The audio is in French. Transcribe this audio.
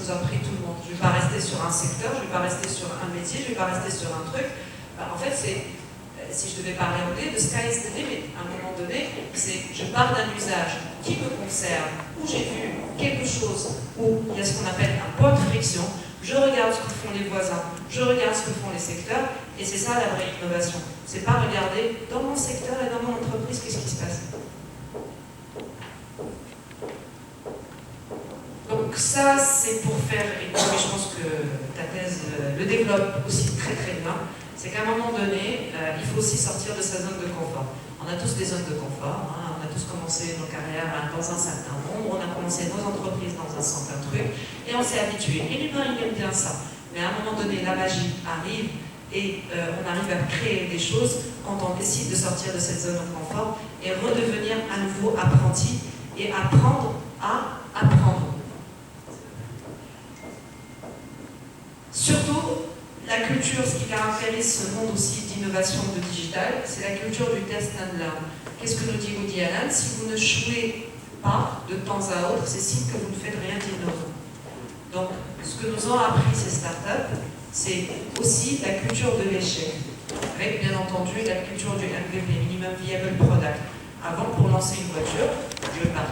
vous en prie, tout le monde. Je ne vais pas rester sur un secteur, je ne vais pas rester sur un métier, je ne vais pas rester sur un truc. En fait, si je devais parler anglais, the sky is the limit. À un moment donné, je pars d'un usage qui me concerne, où j'ai vu quelque chose, où il y a ce qu'on appelle un point de friction, je regarde ce que font les voisins, je regarde ce que font les secteurs, et c'est ça la vraie innovation. C'est pas regarder dans mon secteur et dans mon entreprise qu'est-ce qui se passe. Donc ça, c'est pour faire, et je pense que ta thèse le développe aussi très très bien, c'est qu'à un moment donné, il faut aussi sortir de sa zone de confort. On a tous des zones de confort, hein, on a tous commencé nos carrières dans un certain nombre, on a commencé nos entreprises dans un certain truc, et on s'est habitué. Et l'humain, il aime bien ça. Mais à un moment donné, la magie arrive, et on arrive à créer des choses quand on décide de sortir de cette zone de confort et redevenir à nouveau apprenti, et apprendre à apprendre. Surtout, la culture, ce qui caractérise ce monde aussi d'innovation de digital, c'est la culture du test and learn. Qu'est-ce que nous dit Woody Allen? Si vous ne jouez pas de temps à autre, c'est signe que vous ne faites rien d'innovant. Donc, ce que nous ont appris ces startups, c'est aussi la culture de l'échec, avec bien entendu la culture du MVP, Minimum Viable Product. Avant, pour lancer une voiture, je pars.